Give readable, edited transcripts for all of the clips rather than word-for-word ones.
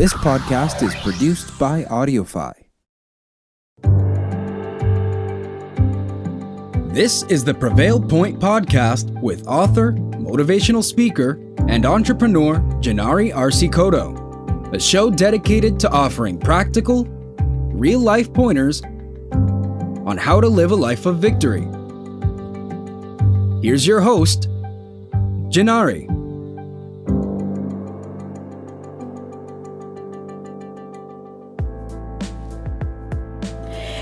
This podcast is produced by AudioFi. This is the Prevail Point podcast with author, motivational speaker, and entrepreneur Jinary Arce-Cotto, a show dedicated to offering practical, real-life pointers on how to live a life of victory. Here's your host, Jinary.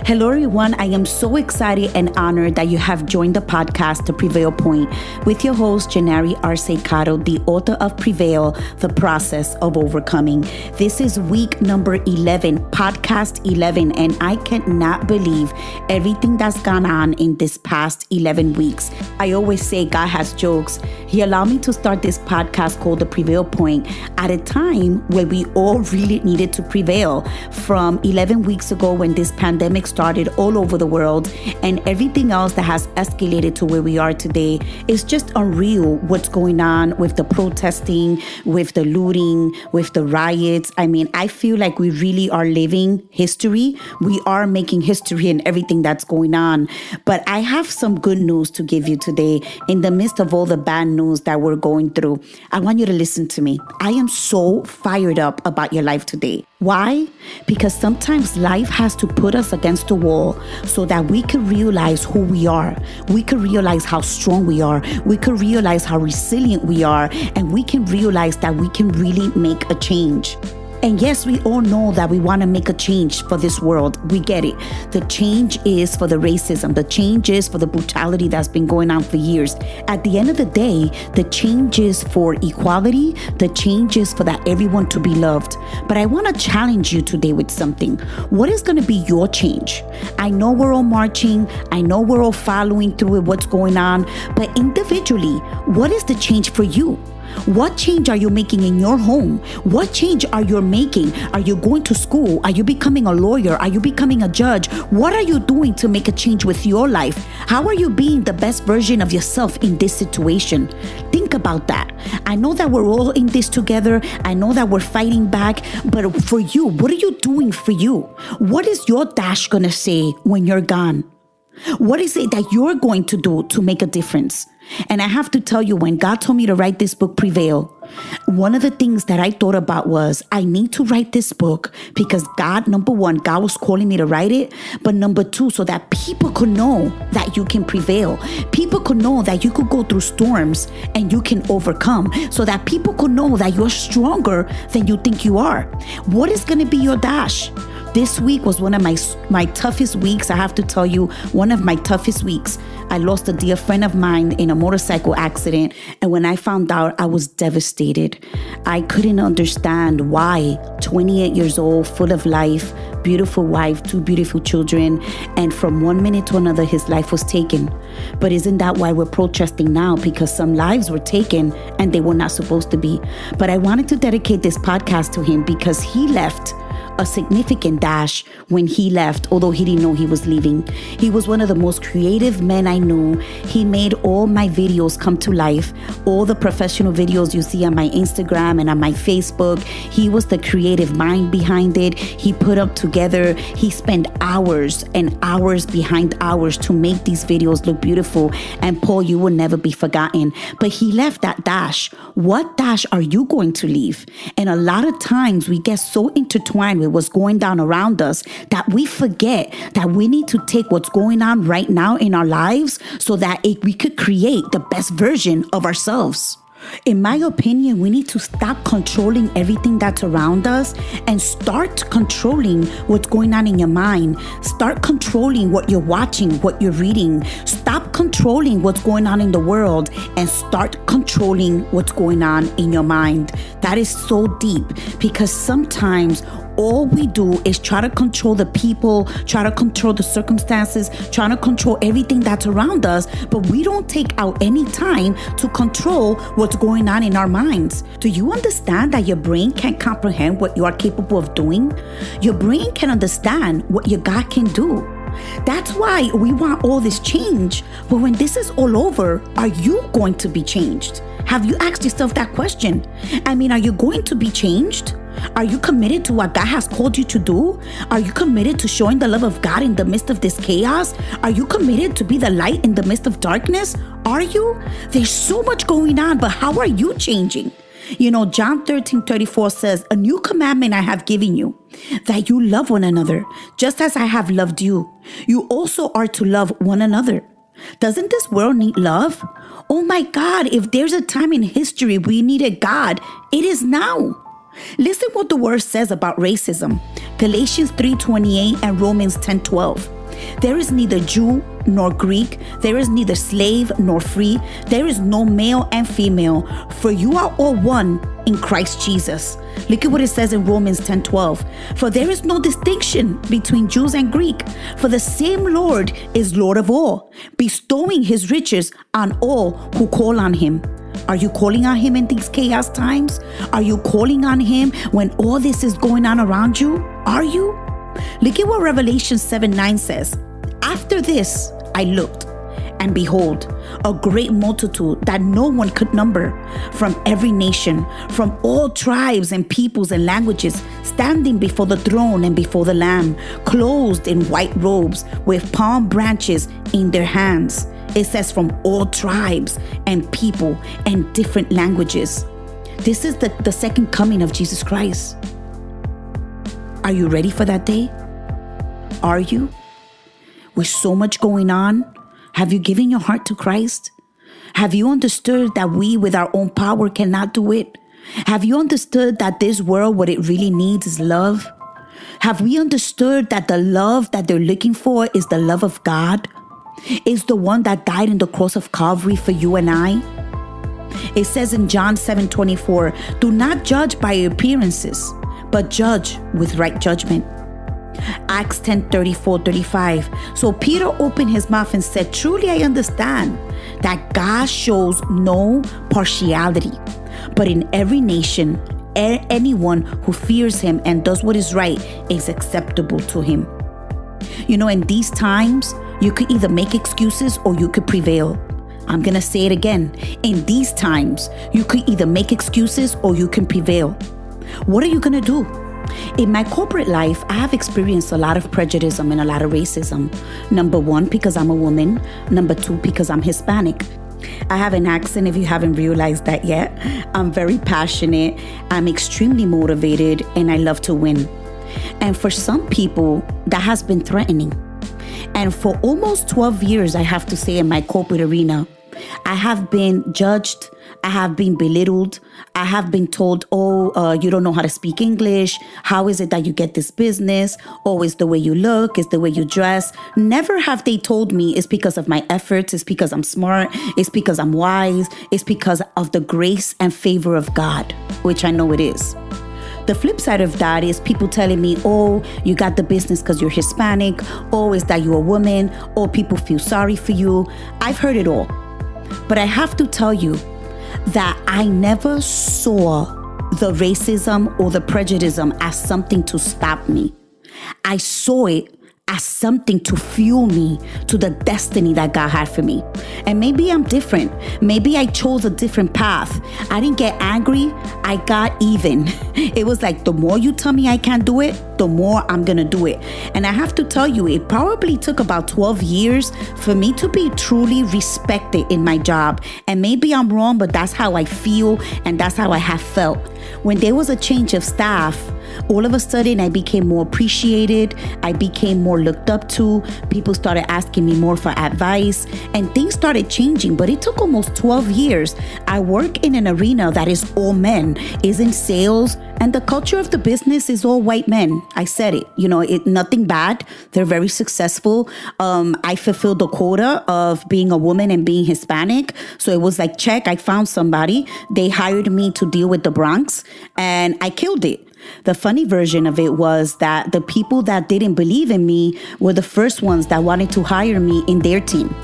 Hello everyone, I am so excited and honored that you have joined the podcast, The Prevail Point, with your host, Jinary Arce-Cotto, the author of Prevail, The Process of Overcoming. This is week number 11, podcast 11, and I cannot believe everything that's gone on in this past 11 weeks. I always say God has jokes. He allowed me to start this podcast called The Prevail Point at a time where we all really needed to prevail. From 11 weeks ago when this pandemic started all over the world, and everything else that has escalated to where we are today is just unreal. What's going on with the protesting, with the looting, with the riots. I mean, I feel like we really are living history. We are making history in everything that's going on. But I have some good news to give you today in the midst of all the bad news that we're going through. I want you to listen to me. I am so fired up about your life today. Why? Because sometimes life has to put us against the wall so that we can realize who we are. We can realize how strong we are. We can realize how resilient we are. And we can realize that we can really make a change. And yes, we all know that we want to make a change for this world. We get it. The change is for the racism. The change is for the brutality that's been going on for years. At the end of the day, the change is for equality. The change is for that everyone to be loved. But I want to challenge you today with something. What is going to be your change? I know we're all marching. I know we're all following through with what's going on. But individually, what is the change for you? What change are you making in your home? What change are you making? Are you going to school? Are you becoming a lawyer? Are you becoming a judge? What are you doing to make a change with your life? How are you being the best version of yourself in this situation? Think about that. I know that we're all in this together. I know that we're fighting back. But for you, what are you doing for you? What is your dash going to say when you're gone? What is it that you're going to do to make a difference? And I have to tell you, when God told me to write this book, Prevail, one of the things that I thought about was I need to write this book because God, number one, God was calling me to write it. But number two, so that people could know that you can prevail. People could know that you could go through storms and you can overcome. So that people could know that you're stronger than you think you are. What is going to be your dash? This week was one of my toughest weeks. I have to tell you, one of my toughest weeks. I lost a dear friend of mine in a motorcycle accident. And when I found out, I was devastated. I couldn't understand why 28 years old, full of life, beautiful wife, 2 beautiful children. And from one minute to another, his life was taken. But isn't that why we're protesting now? Because some lives were taken and they were not supposed to be. But I wanted to dedicate this podcast to him because he left a significant dash when he left, although he didn't know he was leaving. He was one of the most creative men I knew. He made all my videos come to life. All the professional videos you see on my Instagram and on my Facebook, he was the creative mind behind it. He put up together. He spent hours and hours behind hours to make these videos look beautiful. And Paul, you will never be forgotten. But he left that dash. What dash are you going to leave? And a lot of times we get so intertwined with what's going down around us that we forget that we need to take what's going on right now in our lives so that we could create the best version of ourselves. In my opinion, we need to stop controlling everything that's around us and start controlling what's going on in your mind. Start controlling what you're watching, what you're reading. Stop controlling what's going on in the world and start controlling what's going on in your mind. That is so deep because sometimes all we do is try to control the people, try to control the circumstances, trying to control everything that's around us, but we don't take out any time to control what's going on in our minds. Do you understand that your brain can't comprehend what you are capable of doing? Your brain can understand what your God can do. That's why we want all this change. But when this is all over, are you going to be changed? Have you asked yourself that question? I mean, are you going to be changed? Are you committed to what God has called you to do? Are you committed to showing the love of God in the midst of this chaos? Are you committed to be the light in the midst of darkness? Are you? There's so much going on, but how are you changing? John 13:34 says, "A new commandment I have given you, that you love one another, just as I have loved you. You also are to love one another." Doesn't this world need love? Oh my God, if there's a time in history we needed God, it is now. Listen what the word says about racism. Galatians 3:28 and Romans 10:12. There is neither Jew nor Greek. There is neither slave nor free. There is no male and female, for you are all one in Christ Jesus. Look at what it says in Romans 10:12. For there is no distinction between Jews and Greek, for the same Lord is Lord of all, bestowing his riches on all who call on him. Are you calling on him in these chaos times? Are you calling on him when all this is going on around you? Are you? Look at what Revelation 7:9 says. After this, I looked, and behold, a great multitude that no one could number, from every nation, from all tribes and peoples and languages, standing before the throne and before the Lamb, clothed in white robes, with palm branches in their hands. It says from all tribes and people and different languages. This is the second coming of Jesus Christ. Are you ready for that day? Are you? With so much going on, have you given your heart to Christ? Have you understood that we with our own power cannot do it? Have you understood that this world, what it really needs is love? Have we understood that the love that they're looking for is the love of God? Is the one that died on the cross of Calvary for you and I? It says in John 7:24, do not judge by appearances, but judge with right judgment. Acts 10:34-35. So Peter opened his mouth and said, truly I understand that God shows no partiality, but in every nation, anyone who fears him and does what is right is acceptable to him. In these times, you could either make excuses or you could prevail. I'm going to say it again. In these times, you could either make excuses or you can prevail. What are you going to do? In my corporate life, I have experienced a lot of prejudice and a lot of racism. Number one, because I'm a woman. Number two, because I'm Hispanic. I have an accent if you haven't realized that yet. I'm very passionate. I'm extremely motivated and I love to win. And for some people, that has been threatening. And for almost 12 years, I have to say, in my corporate arena, I have been judged. I have been belittled. I have been told, you don't know how to speak English. How is it that you get this business? Oh, it's the way you look. It's the way you dress. Never have they told me it's because of my efforts. It's because I'm smart. It's because I'm wise. It's because of the grace and favor of God, which I know it is. The flip side of that is people telling me, oh, you got the business because you're Hispanic. Oh, is that you're a woman? Oh, people feel sorry for you. I've heard it all. But I have to tell you that I never saw the racism or the prejudice as something to stop me. I saw it as something to fuel me to the destiny that God had for me. And maybe I'm different. Maybe I chose a different path. I didn't get angry. I got even. It was like, the more you tell me I can't do it, the more I'm going to do it. And I have to tell you, it probably took about 12 years for me to be truly respected in my job. And maybe I'm wrong, but that's how I feel and that's how I have felt. When there was a change of staff, all of a sudden I became more appreciated. I became more looked up to. People started asking me more for advice and things started changing, but it took almost 12 years. I work in an arena that is all men, is in sales, and the culture of the business is all white men. I said it, nothing bad. They're very successful. I fulfilled the quota of being a woman and being Hispanic. So it was like, check, I found somebody. They hired me to deal with the Bronx and I killed it. The funny version of it was that the people that didn't believe in me were the first ones that wanted to hire me in their team.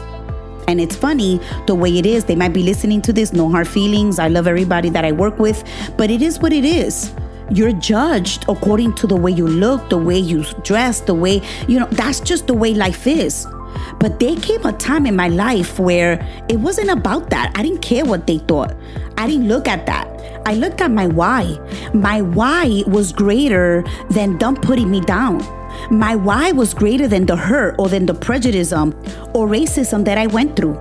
And it's funny the way it is. They might be listening to this, no hard feelings. I love everybody that I work with, but it is what it is. You're judged according to the way you look, the way you dress, the way, that's just the way life is. But there came a time in my life where it wasn't about that. I didn't care what they thought. I didn't look at that. I looked at my why. My why was greater than them putting me down. My why was greater than the hurt or than the prejudice or racism that I went through.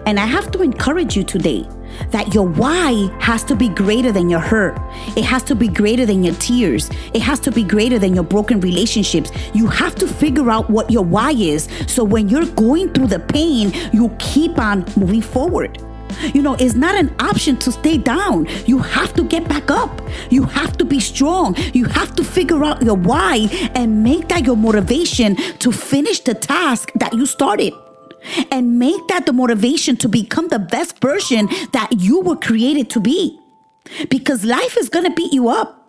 And I have to encourage you today that your why has to be greater than your hurt. It has to be greater than your tears. It has to be greater than your broken relationships. You have to figure out what your why is. So when you're going through the pain, you keep on moving forward. It's not an option to stay down. You have to get back up. You have to be strong. You have to figure out your why and make that your motivation to finish the task that you started. And make that the motivation to become the best version that you were created to be. Because life is going to beat you up.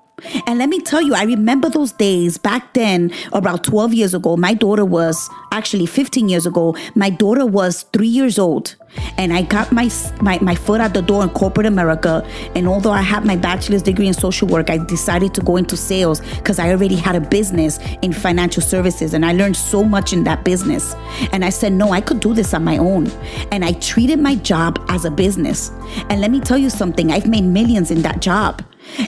And let me tell you, I remember those days back then, about 12 years ago. My daughter was, actually 15 years ago, my daughter was 3 years old. And I got my foot out the door in corporate America. And although I had my bachelor's degree in social work, I decided to go into sales because I already had a business in financial services. And I learned so much in that business. And I said, no, I could do this on my own. And I treated my job as a business. And let me tell you something, I've made millions in that job.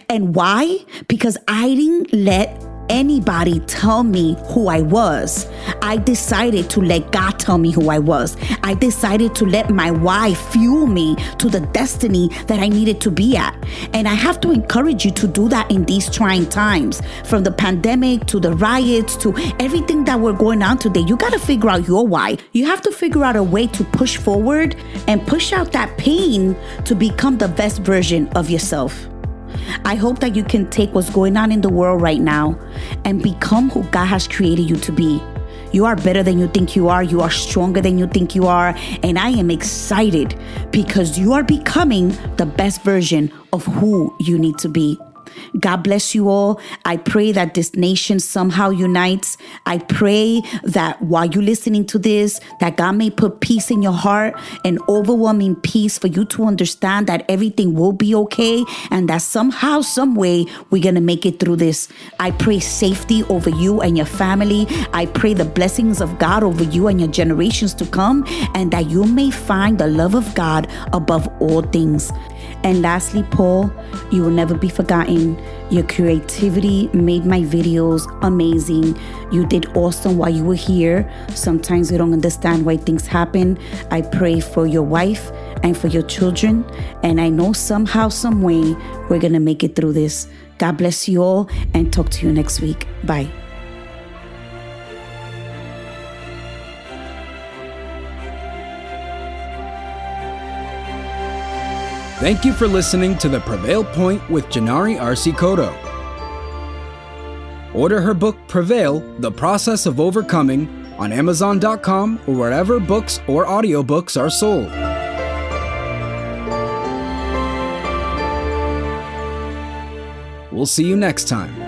And why? Because I didn't let anybody tell me who I was. I decided to let God tell me who I was. I decided to let my why fuel me to the destiny that I needed to be at. And I have to encourage you to do that in these trying times. From the pandemic to the riots to everything that we're going on today, you got to figure out your why. You have to figure out a way to push forward and push out that pain to become the best version of yourself. I hope that you can take what's going on in the world right now and become who God has created you to be. You are better than you think you are. You are stronger than you think you are. And I am excited because you are becoming the best version of who you need to be. God bless you all. I pray that this nation somehow unites. I pray that while you're listening to this, that God may put peace in your heart, an overwhelming peace for you to understand that everything will be okay and that somehow, some way, we're going to make it through this. I pray safety over you and your family. I pray the blessings of God over you and your generations to come, and that you may find the love of God above all things. And lastly, Paul, you will never be forgotten. Your creativity made my videos amazing. You did awesome while you were here. Sometimes we don't understand why things happen. I pray for your wife and for your children. And I know somehow, some way, we're going to make it through this. God bless you all and talk to you next week. Bye. Thank you for listening to The Prevail Point with Jinary Arce-Cotto. Order her book Prevail, The Process of Overcoming on Amazon.com or wherever books or audiobooks are sold. We'll see you next time.